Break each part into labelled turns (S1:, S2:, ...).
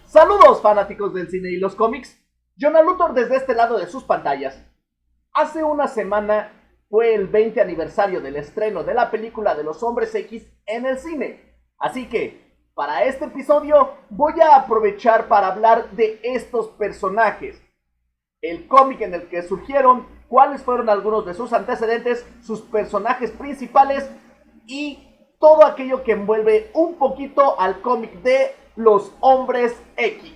S1: Saludos fanáticos del cine y los cómics, Jonah Luthor desde este lado de sus pantallas. Hace una semana fue el 20 aniversario del estreno de la película de los Hombres X en el cine, así que para este episodio voy a aprovechar para hablar de estos personajes, el cómic en el que surgieron, cuáles fueron algunos de sus antecedentes, sus personajes principales y todo aquello que envuelve un poquito al cómic de los Hombres X.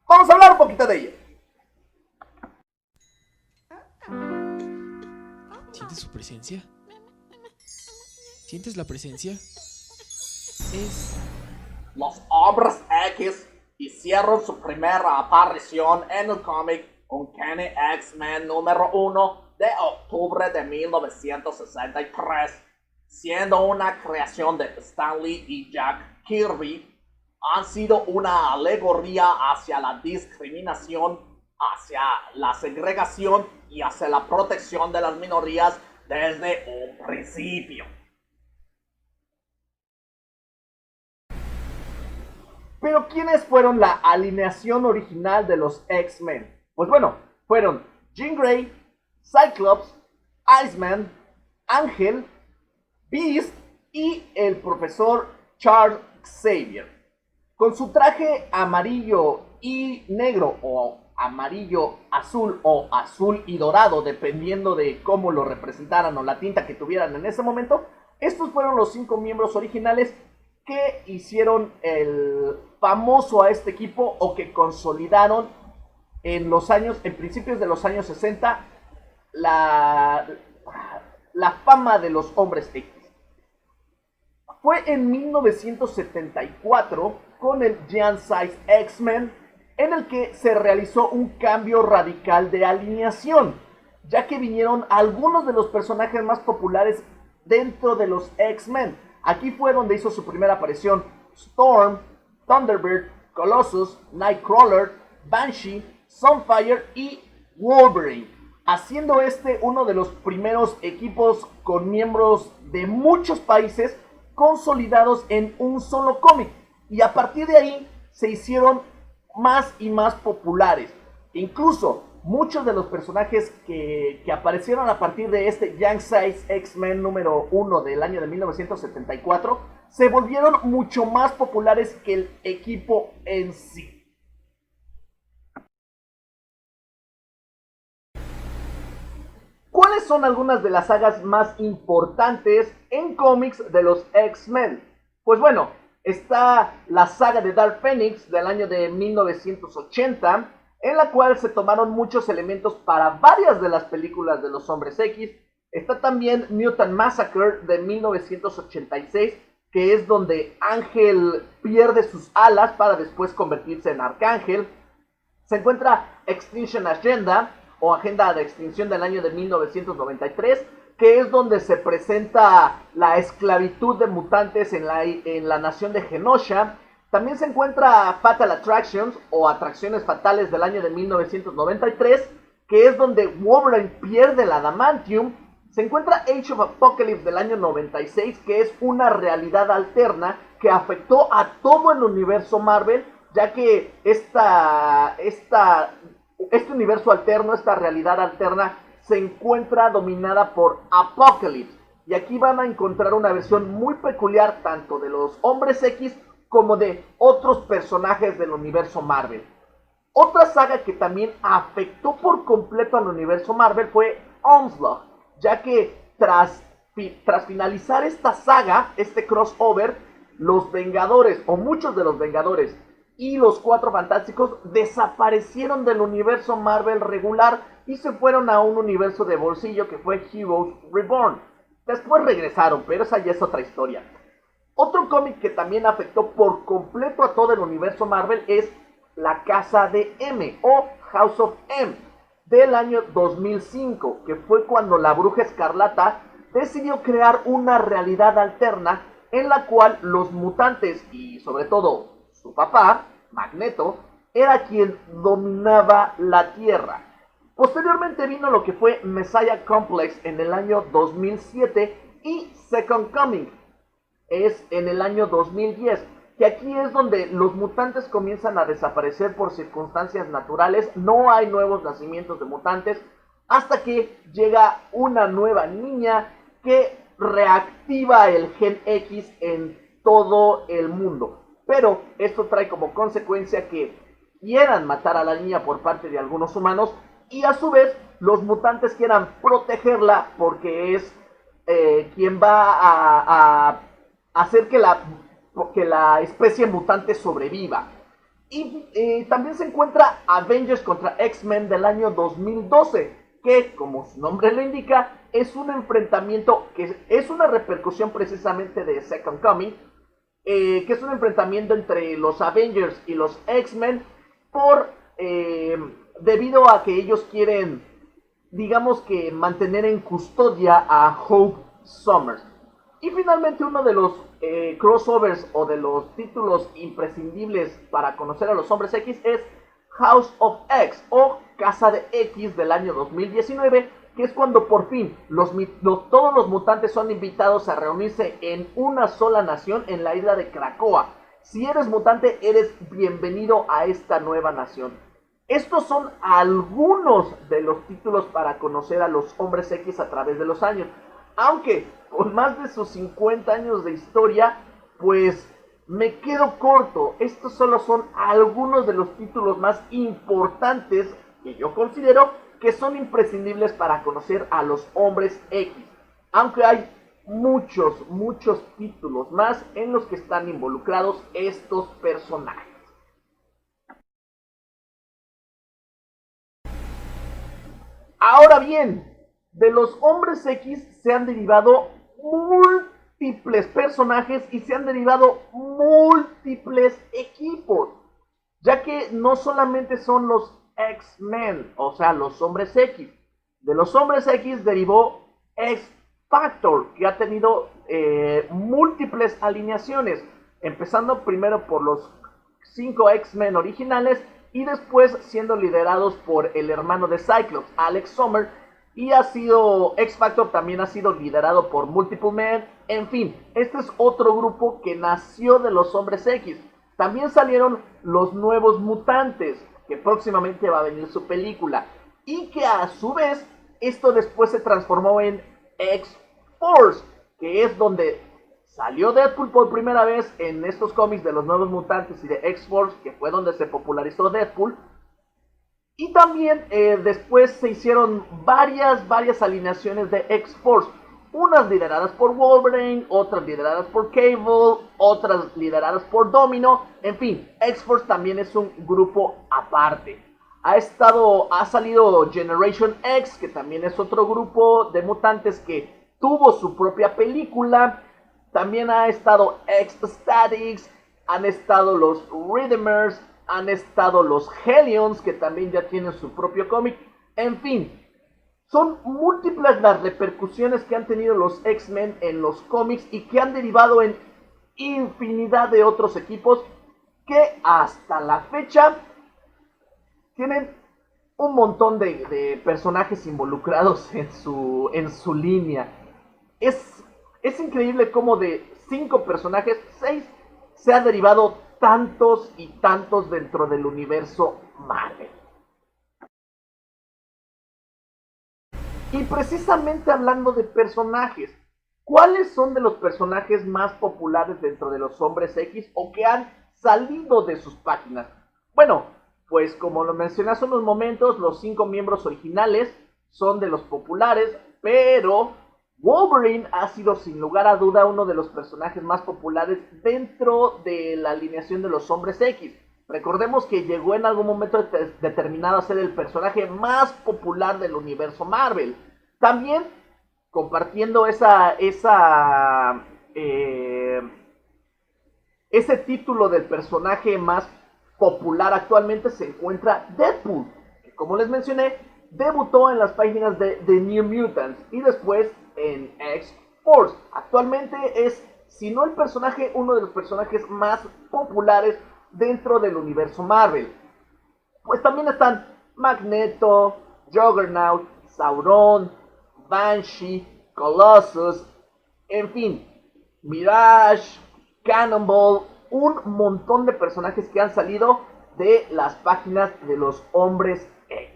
S1: Vamos a hablar un poquito de ello.
S2: ¿Sientes su presencia? ¿Sientes la presencia?
S1: Los Hombres X hicieron su primera aparición en el cómic Uncanny X-Men número 1 de octubre de 1963, siendo una creación de Stan Lee y Jack Kirby. Han sido una alegoría hacia la discriminación, hacia la segregación y hacia la protección de las minorías desde un principio. Pero ¿quiénes fueron la alineación original de los X-Men? Pues bueno, fueron Jean Grey, Cyclops, Iceman, Ángel, Beast y el profesor Charles Xavier. Con su traje amarillo y negro, o amarillo azul, o azul y dorado, dependiendo de cómo lo representaran o la tinta que tuvieran en ese momento, estos fueron los 5 miembros originales que hicieron el famoso a este equipo, o que consolidaron en principios de los años 60 la fama de los Hombres X. Fue en 1974 con el Giant Size X-Men en el que se realizó un cambio radical de alineación, ya que vinieron algunos de los personajes más populares dentro de los X-Men. Aquí fue donde hizo su primera aparición Storm, Thunderbird, Colossus, Nightcrawler, Banshee, Sunfire y Wolverine, haciendo uno de los primeros equipos con miembros de muchos países consolidados en un solo cómic, y a partir de ahí se hicieron más y más populares. Incluso muchos de los personajes que aparecieron a partir de este Young Size X-Men número 1 del año de 1974 se volvieron mucho más populares que el equipo en sí. ¿Cuáles son algunas de las sagas más importantes en cómics de los X-Men? Pues bueno, está la saga de Dark Phoenix del año de 1980, en la cual se tomaron muchos elementos para varias de las películas de los Hombres X. Está también Mutant Massacre de 1986, que es donde Ángel pierde sus alas para después convertirse en Arcángel. Se encuentra Extinction Agenda, o Agenda de Extinción del año de 1993, que es donde se presenta la esclavitud de mutantes en la nación de Genosha. También se encuentra Fatal Attractions, o Atracciones Fatales del año de 1993, que es donde Wolverine pierde el adamantium. Se encuentra Age of Apocalypse del año 96, que es una realidad alterna que afectó a todo el universo Marvel, ya que este universo alterno, esta realidad alterna, se encuentra dominada por Apocalypse. Y aquí van a encontrar una versión muy peculiar tanto de los Hombres X como de otros personajes del universo Marvel. Otra saga que también afectó por completo al universo Marvel fue Onslaught, ya que tras finalizar esta saga, este crossover, los Vengadores, o muchos de los Vengadores, y los Cuatro Fantásticos desaparecieron del universo Marvel regular y se fueron a un universo de bolsillo que fue Heroes Reborn. Después regresaron, pero esa ya es otra historia. Otro cómic que también afectó por completo a todo el universo Marvel es La Casa de M, o House of M, del año 2005, que fue cuando la Bruja Escarlata decidió crear una realidad alterna en la cual los mutantes, y sobre todo su papá, Magneto, era quien dominaba la Tierra. Posteriormente vino lo que fue Messiah Complex en el año 2007 y Second Coming es en el año 2010, que aquí es donde los mutantes comienzan a desaparecer por circunstancias naturales, no hay nuevos nacimientos de mutantes, hasta que llega una nueva niña que reactiva el gen X en todo el mundo. Pero esto trae como consecuencia que quieran matar a la niña por parte de algunos humanos y a su vez los mutantes quieran protegerla porque es quien va a hacer que la especie mutante sobreviva. Y también se encuentra Avengers contra X-Men del año 2012, que como su nombre lo indica, es un enfrentamiento que es una repercusión precisamente de Second Coming, que es un enfrentamiento entre los Avengers y los X-Men por debido a que ellos quieren, digamos que mantener en custodia a Hope Summers. Y finalmente uno de los crossovers o de los títulos imprescindibles para conocer a los Hombres X es House of X o Casa de X del año 2019, que es cuando por fin todos los mutantes son invitados a reunirse en una sola nación en la isla de Krakoa. Si eres mutante, eres bienvenido a esta nueva nación. Estos son algunos de los títulos para conocer a los Hombres X a través de los años. Aunque con más de sus 50 años de historia, pues me quedo corto. Estos solo son algunos de los títulos más importantes que yo considero que son imprescindibles para conocer a los Hombres X. Aunque hay muchos títulos más en los que están involucrados estos personajes. Ahora bien, de los Hombres X se han derivado múltiples personajes y se han derivado múltiples equipos, ya que no solamente son los X-Men, o sea, los Hombres X. De los Hombres X derivó X-Factor, que ha tenido múltiples alineaciones, empezando primero por los 5 X-Men originales y después siendo liderados por el hermano de Cyclops, Alex Summer, y ha sido, X-Factor también ha sido liderado por Multiple Man. En fin, este es otro grupo que nació de los Hombres X. También salieron los Nuevos Mutantes, que próximamente va a venir su película, y que a su vez esto después se transformó en X-Force, que es donde salió Deadpool por primera vez en estos cómics de los Nuevos Mutantes y de X-Force, que fue donde se popularizó Deadpool. Y también después se hicieron varias alineaciones de X-Force. Unas lideradas por Wolverine, otras lideradas por Cable, otras lideradas por Domino. En fin, X-Force también es un grupo aparte. Ha salido Generation X, que también es otro grupo de mutantes que tuvo su propia película. También ha estado X-Statics, han estado los Rhythmers, han estado los Hellions, que también ya tienen su propio cómic. En fin, son múltiples las repercusiones que han tenido los X-Men en los cómics y que han derivado en infinidad de otros equipos que hasta la fecha tienen un montón de personajes involucrados en su línea. Es increíble cómo de 5 personajes, 6 se han derivado tantos y tantos dentro del universo Marvel. Y precisamente hablando de personajes, ¿cuáles son de los personajes más populares dentro de los Hombres X o que han salido de sus páginas? Bueno, pues como lo mencioné hace unos momentos, los 5 miembros originales son de los populares, pero Wolverine ha sido sin lugar a duda uno de los personajes más populares dentro de la alineación de los Hombres X. Recordemos que llegó en algún momento determinado a ser el personaje más popular del universo Marvel. También compartiendo ese título del personaje más popular actualmente se encuentra Deadpool, que como les mencioné, debutó en las páginas de The New Mutants y después en X-Force. Actualmente es, si no el personaje, uno de los personajes más populares dentro del universo Marvel. Pues también están Magneto, Juggernaut, Sauron, Banshee, Colossus, en fin, Mirage, Cannonball, un montón de personajes que han salido de las páginas de los Hombres X.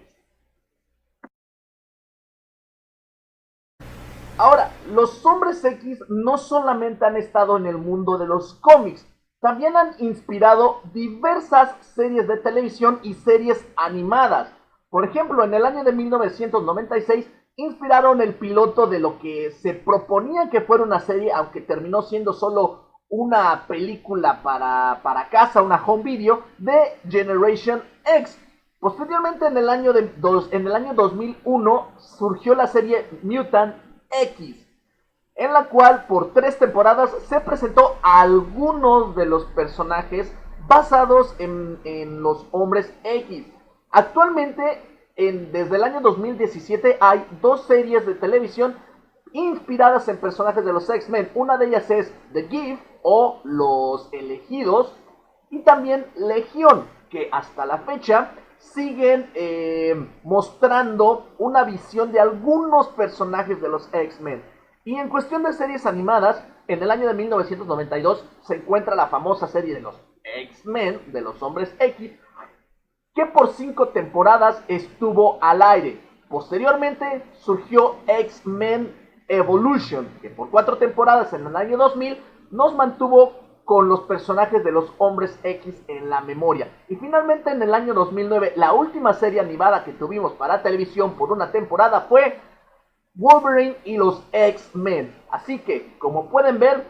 S1: Ahora, los Hombres X no solamente han estado en el mundo de los cómics, también han inspirado diversas series de televisión y series animadas. Por ejemplo, en el año de 1996 inspiraron el piloto de lo que se proponía que fuera una serie, aunque terminó siendo solo una película para casa, una home video, de Generation X. Posteriormente, en el año 2001, surgió la serie Mutant X, en la cual por 3 temporadas se presentó a algunos de los personajes basados en los Hombres X. Actualmente, desde el año 2017, hay 2 series de televisión inspiradas en personajes de los X-Men. Una de ellas es The Gift o Los Elegidos, y también Legión, que hasta la fecha siguen mostrando una visión de algunos personajes de los X-Men. Y en cuestión de series animadas, en el año de 1992 se encuentra la famosa serie de los X-Men, de los Hombres X, que por 5 temporadas estuvo al aire. Posteriormente surgió X-Men Evolution, que por 4 temporadas en el año 2000 nos mantuvo con los personajes de los Hombres X en la memoria. Y finalmente en el año 2009, la última serie animada que tuvimos para televisión por una temporada fue Wolverine y los X-Men. Así que, como pueden ver,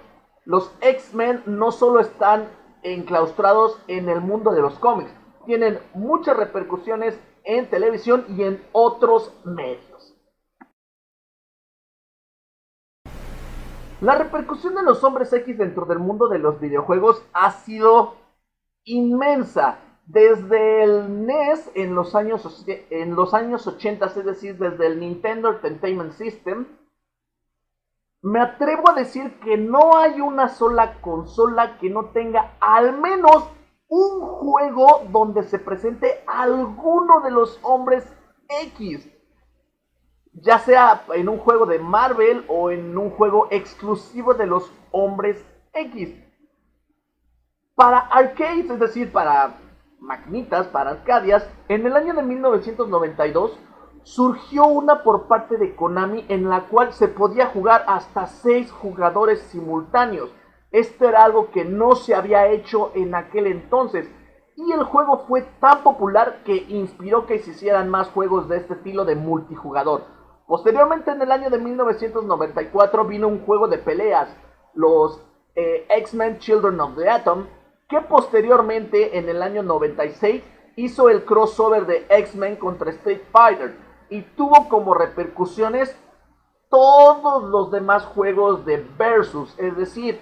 S1: los X-Men no solo están enclaustrados en el mundo de los cómics, tienen muchas repercusiones en televisión y en otros medios. La repercusión de los Hombres X dentro del mundo de los videojuegos ha sido inmensa. Desde el NES en los años 80, es decir, desde el Nintendo Entertainment System, me atrevo a decir que no hay una sola consola que no tenga al menos un juego donde se presente alguno de los Hombres X, ya sea en un juego de Marvel o en un juego exclusivo de los Hombres X. Para arcades, es decir, para maquinitas, para arcadias, en el año de 1992 surgió una por parte de Konami en la cual se podía jugar hasta 6 jugadores simultáneos. Esto era algo que no se había hecho en aquel entonces, y el juego fue tan popular que inspiró que se hicieran más juegos de este estilo de multijugador. Posteriormente, en el año de 1994 vino un juego de peleas, los X-Men Children of the Atom, que posteriormente en el año 96 hizo el crossover de X-Men contra Street Fighter y tuvo como repercusiones todos los demás juegos de Versus, es decir,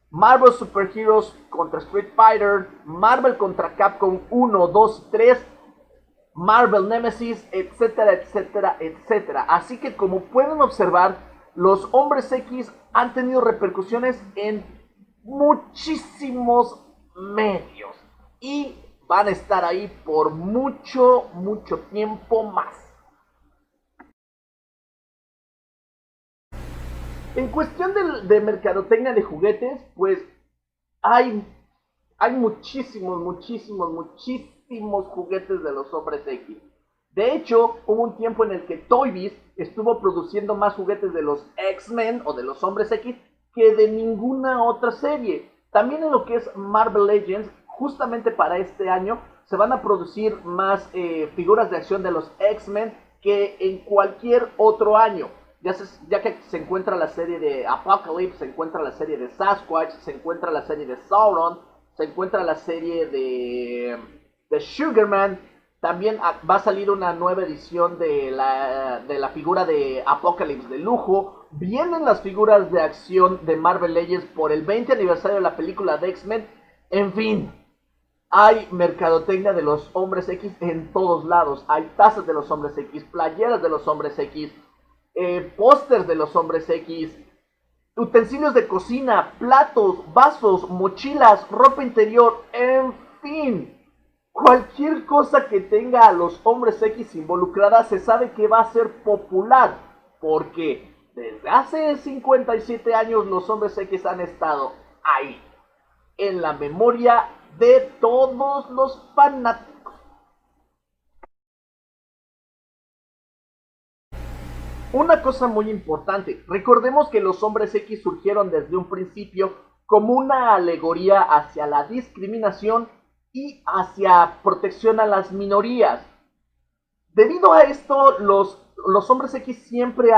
S1: Marvel Super Heroes contra Street Fighter, Marvel contra Capcom 1, 2 y 3, Marvel Nemesis, etcétera, etcétera, etcétera. Así que, como pueden observar, los Hombres X han tenido repercusiones en muchísimos medios y van a estar ahí por mucho, mucho tiempo más. En cuestión de mercadotecnia de juguetes, pues hay muchísimos juguetes de los Hombres X. De hecho, hubo un tiempo en el que Toy Biz estuvo produciendo más juguetes de los X-Men o de los Hombres X que de ninguna otra serie. También en lo que es Marvel Legends, justamente para este año, se van a producir más figuras de acción de los X-Men que en cualquier otro año. Ya que se encuentra la serie de Apocalypse, se encuentra la serie de Sasquatch, se encuentra la serie de Sauron, se encuentra la serie de Sugarman. También va a salir una nueva edición de la figura de Apocalypse de lujo. Vienen las figuras de acción de Marvel Legends por el 20 aniversario de la película de X-Men. En fin, hay mercadotecnia de los Hombres X en todos lados. Hay tazas de los Hombres X, playeras de los Hombres X, pósters de los Hombres X, utensilios de cocina, platos, vasos, mochilas, ropa interior, en fin. Cualquier cosa que tenga a los Hombres X involucrada se sabe que va a ser popular, porque desde hace 57 años los Hombres X han estado ahí. en la memoria de todos los fanáticos. Una cosa muy importante, recordemos que los hombres X surgieron desde un principio como una alegoría hacia la discriminación y hacia protección a las minorías. Debido a esto, los hombres X siempre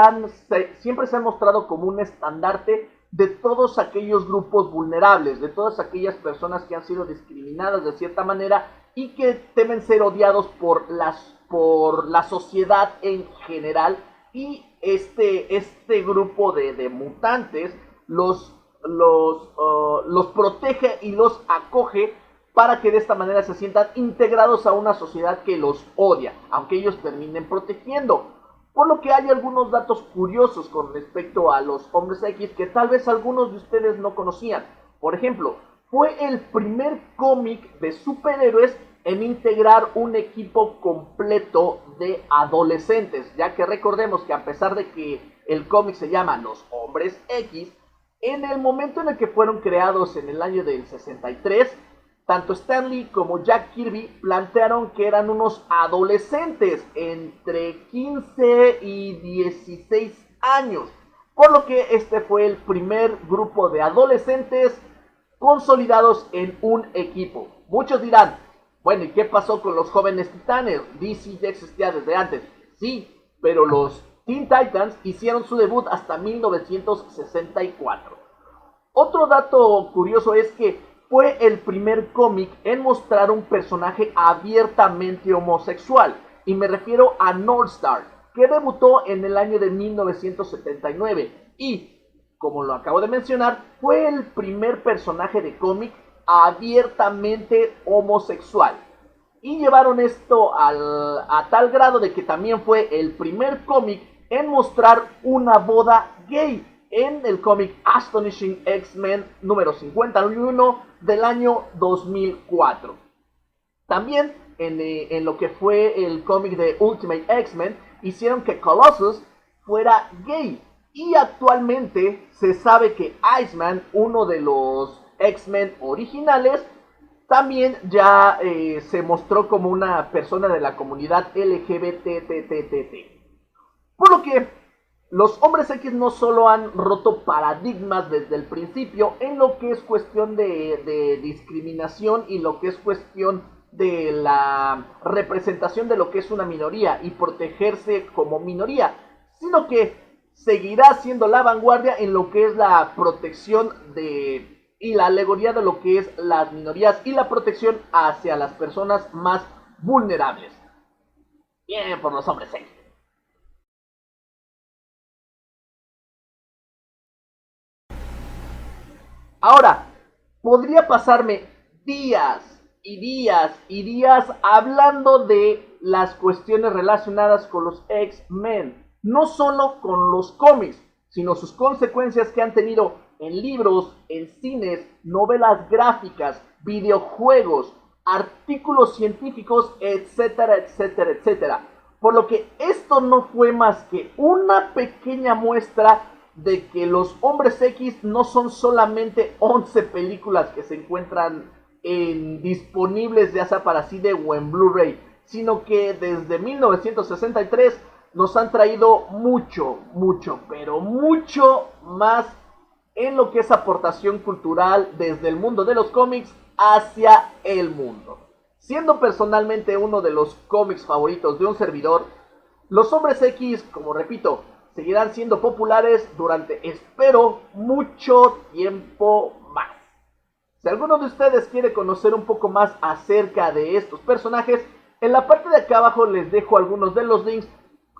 S1: se han mostrado como un estandarte de todos aquellos grupos vulnerables, de todas aquellas personas que han sido discriminadas de cierta manera y que temen ser odiados por la sociedad en general. Y este grupo de mutantes los protege y los acoge para que de esta manera se sientan integrados a una sociedad que los odia, aunque ellos terminen protegiendo. Por lo que hay algunos datos curiosos con respecto a los hombres X que tal vez algunos de ustedes no conocían. Por ejemplo, fue el primer cómic de superhéroes en integrar un equipo completo de adolescentes, ya que recordemos que a pesar de que el cómic se llama Los Hombres X, en el momento en el que fueron creados en el año del 63, tanto Stan Lee como Jack Kirby plantearon que eran unos adolescentes entre 15 y 16 años, por lo que este fue el primer grupo de adolescentes consolidados en un equipo. Muchos dirán, bueno, ¿y qué pasó con los jóvenes titanes? DC ya existía desde antes. Sí, pero los Teen Titans hicieron su debut hasta 1964. Otro dato curioso es que fue el primer cómic en mostrar un personaje abiertamente homosexual, y me refiero a Northstar, que debutó en el año de 1979 y, como lo acabo de mencionar, fue el primer personaje de cómic abiertamente homosexual. Y llevaron esto a tal grado de que también fue el primer cómic en mostrar una boda gay en el cómic Astonishing X-Men número 51 del año 2004. También en lo que fue el cómic de Ultimate X-Men hicieron que Colossus fuera gay. Y actualmente se sabe que Iceman, uno de los X-Men originales, también ya se mostró como una persona de la comunidad LGBTTTT. Por lo que los hombres X no solo han roto paradigmas desde el principio en lo que es cuestión de discriminación y lo que es cuestión de la representación de lo que es una minoría y protegerse como minoría, sino que seguirá siendo la vanguardia en lo que es la protección y la alegoría de lo que es las minorías y la protección hacia las personas más vulnerables. Bien por los hombres X. Ahora, podría pasarme días y días y días hablando de las cuestiones relacionadas con los X-Men, no solo con los cómics, sino sus consecuencias que han tenido en libros, en cines, novelas gráficas, videojuegos, artículos científicos, etcétera, etcétera, etcétera. Por lo que esto no fue más que una pequeña muestra de que los hombres X no son solamente 11 películas que se encuentran disponibles ya sea para CD o en Blu-ray, sino que desde 1963 nos han traído mucho, mucho, pero mucho más en lo que es aportación cultural desde el mundo de los cómics hacia el mundo. Siendo personalmente uno de los cómics favoritos de un servidor, los hombres X, como repito, seguirán siendo populares durante, espero, mucho tiempo más. Si alguno de ustedes quiere conocer un poco más acerca de estos personajes, en la parte de acá abajo les dejo algunos de los links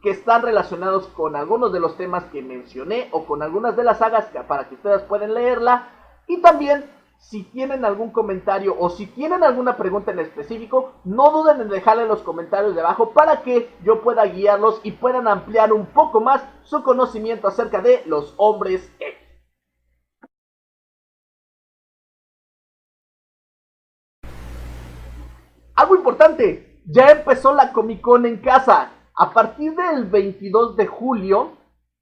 S1: que están relacionados con algunos de los temas que mencioné o con algunas de las sagas para que ustedes puedan leerla. Y también, si tienen algún comentario o si tienen alguna pregunta en específico, no duden en dejarla en los comentarios de abajo para que yo pueda guiarlos y puedan ampliar un poco más su conocimiento acerca de los hombres X. Algo importante, ya empezó la Comic Con en casa. A partir del 22 de julio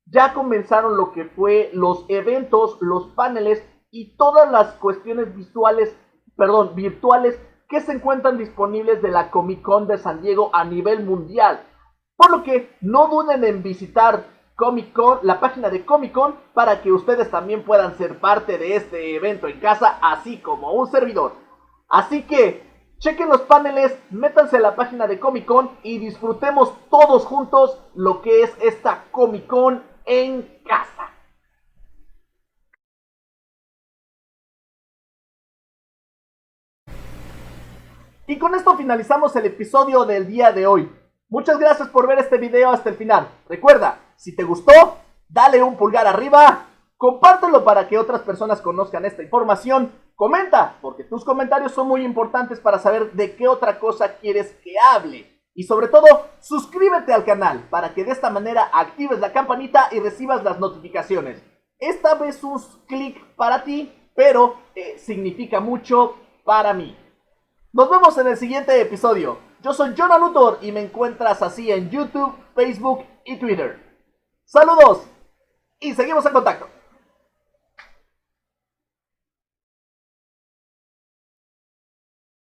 S1: ya comenzaron lo que fue los eventos, los paneles y todas las cuestiones virtuales que se encuentran disponibles de la Comic Con de San Diego a nivel mundial. Por lo que no duden en visitar Comic Con, la página de Comic Con, para que ustedes también puedan ser parte de este evento en casa, así como un servidor. Así que chequen los paneles, métanse a la página de Comic Con y disfrutemos todos juntos lo que es esta Comic Con en casa. Y con esto finalizamos el episodio del día de hoy. Muchas gracias por ver este video hasta el final. Recuerda, si te gustó, dale un pulgar arriba, compártelo para que otras personas conozcan esta información, comenta, porque tus comentarios son muy importantes para saber de qué otra cosa quieres que hable. Y sobre todo, suscríbete al canal para que de esta manera actives la campanita y recibas las notificaciones. Esta vez un clic para ti, pero significa mucho para mí. Nos vemos en el siguiente episodio. Yo soy Jonah Luthor y me encuentras así en YouTube, Facebook y Twitter. Saludos y seguimos en contacto.